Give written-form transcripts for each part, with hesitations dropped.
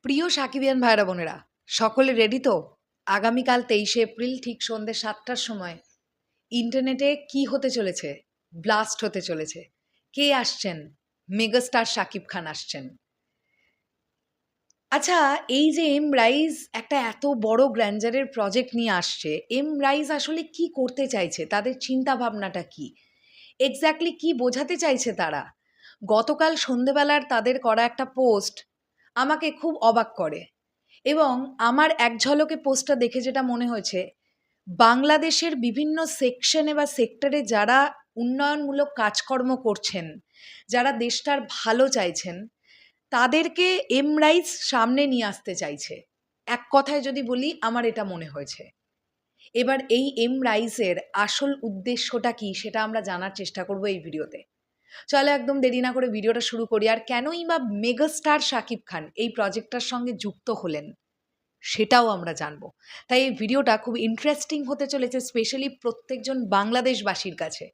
প্রিয় সাকিবিয়ান ভাইরা বোনেরা, সকলে রেডি তো? আগামীকাল 23শে এপ্রিল ঠিক সন্ধ্যে 7টার সময় ইন্টারনেটে কি হতে চলেছে? ব্লাস্ট হতে চলেছে। কে আসছেন? মেগাস্টার শাকিব খান আসছেন। আচ্ছা, এই যে এম রাইজ একটা এত বড় গ্র্যান্ডারের প্রজেক্ট নিয়ে আসছে, এম রাইজ আসলে কি করতে চাইছে? তাদের চিন্তা ভাবনাটা কি? এক্স্যাক্টলি কি বোঝাতে চাইছে তারা? গতকাল সন্ধেবেলার তাদের করা একটা পোস্ট আমাকে খুব অবাক করে। এবং আমার এক ঝলকে পোস্টটা দেখে যেটা মনে হয়েছে, বাংলাদেশের বিভিন্ন সেকশনে বা সেক্টরে যারা উন্নয়নমূলক কাজকর্ম করছেন, যারা দেশটার ভালো চাইছেন, তাদেরকে এমরাইজ সামনে নিয়ে আসতে চাইছে। এক কথায় যদি বলি, আমার এটা মনে হয়েছে। এবার এই এমরাইজের আসল উদ্দেশ্যটা কি সেটা আমরা জানার চেষ্টা করব এই ভিডিওতে। চলো একদম দেরি না করে ভিডিওটা শুরু করি। আর কেনই বা মেগাস্টার শাকিব খান এই প্রজেক্টটার সঙ্গে যুক্ত হলেন সেটাও আমরা জানবো। তাই এই ভিডিওটা খুব ইন্টারেস্টিং হতে চলেছে, স্পেশালি প্রত্যেকজন বাংলাদেশবাসীর কাছে।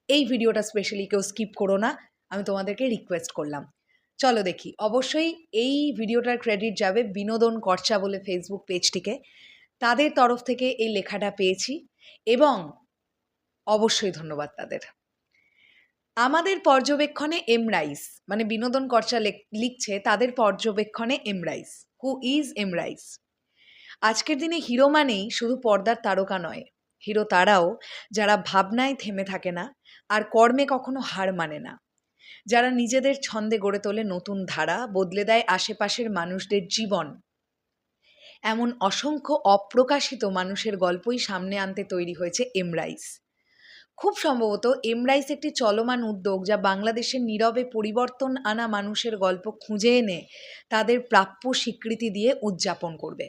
এই ভিডিওটা স্পেশালি কেউ স্কিপ করো না, আমি তোমাদেরকে রিকোয়েস্ট করলাম। চলো দেখি। অবশ্যই এই ভিডিওটার ক্রেডিট যাবে বিনোদন কর্চা বলে ফেসবুক পেজটিকে। তাদের তরফ থেকে এই লেখাটা পেয়েছি এবং অবশ্যই ধন্যবাদ তাদের। আমাদের পর্যবেক্ষণে এম রাইস, মানে বিনোদন কর্চা লিখছে তাদের পর্যবেক্ষণে M Rice. Who is M Rice? আজকের দিনে হিরো মানেই শুধু পর্দার তারকা নয়, হিরো তারাও যারা ভাবনায় থেমে থাকে না আর কর্মে কখনো হার মানে না, যারা নিজেদের ছন্দে গড়ে তোলে নতুন ধারা, বদলে দেয় আশেপাশের মানুষদের জীবন। এমন অসংখ্য অপ্রকাশিত মানুষের গল্পই সামনে আনতে তৈরি হয়েছে এমরাইস। খুব সম্ভবত এমরাইস একটি চলমান উদ্যোগ যা বাংলাদেশের নীরবে পরিবর্তন আনা মানুষের গল্প খুঁজে এনে তাদের প্রাপ্য স্বীকৃতি দিয়ে উদযাপন করবে।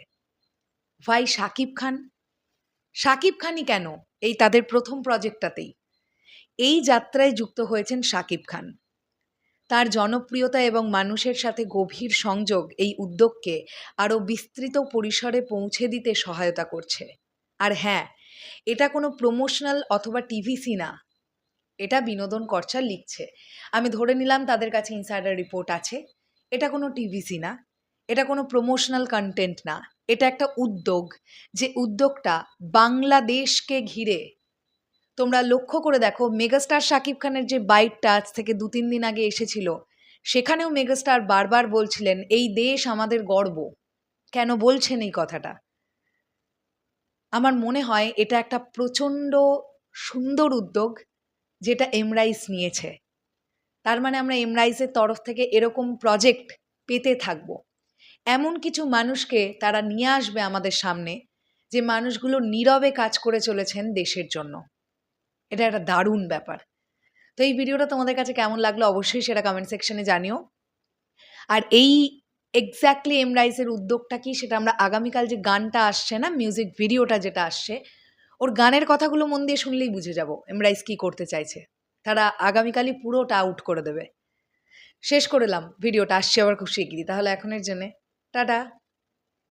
ভাই শাকিব খান, শাকিব খানই কেন এই তাদের প্রথম প্রজেক্টটাতেই? এই যাত্রায় যুক্ত হয়েছেন শাকিব খান। তার জনপ্রিয়তা এবং মানুষের সাথে গভীর সংযোগ এই উদ্যোগকে আরও বিস্তৃত পরিসরে পৌঁছে দিতে সহায়তা করছে। আর হ্যাঁ, এটা কোনো প্রমোশনাল অথবা টিভিসি না, এটা বিনোদন কর্চা লিখছে। আমি ধরে নিলাম তাদের কাছে ইনসাইডার রিপোর্ট আছে। এটা কোনো টিভিসি না, এটা কোনো প্রমোশনাল কন্টেন্ট না, এটা একটা উদ্যোগ, যে উদ্যোগটা বাংলাদেশকে ঘিরে। তোমরা লক্ষ্য করে দেখো, মেগাস্টার শাকিব খানের যে বাইটটা আজ থেকে 2-3 দিন আগে এসেছিল, সেখানেও মেগাস্টার বারবার বলছিলেন এই দেশ আমাদের গর্ব। কেন বলছেন এই কথাটা? আমার মনে হয় এটা একটা প্রচণ্ড সুন্দর উদ্যোগ যেটা এমরাইস নিয়েছে। তার মানে আমরা এমরাইসের তরফ থেকে এরকম প্রজেক্ট পেতে থাকব। এমন কিছু মানুষকে তারা নিয়ে আসবে আমাদের সামনে, যে মানুষগুলো নীরবে কাজ করে চলেছেন দেশের জন্য। এটা একটা দারুণ ব্যাপার। তো এই ভিডিওটা তোমাদের কাছে কেমন লাগলো অবশ্যই সেটা কমেন্ট সেকশনে জানিও। আর এই এক্স্যাক্টলি এমরাইসের উদ্যোগটা কি সেটা আমরা আগামীকাল যে গানটা আসছে না, মিউজিক ভিডিওটা যেটা আসছে, ওর গানের কথাগুলো মন দিয়ে শুনলেই বুঝে যাব এমরাইস কি করতে চাইছে। তারা আগামীকালই পুরোটা আউট করে দেবে। শেষ করলাম ভিডিওটা, আসছে আবার খুব শিগগিরই। তাহলে এখনের জন্যে টাটা।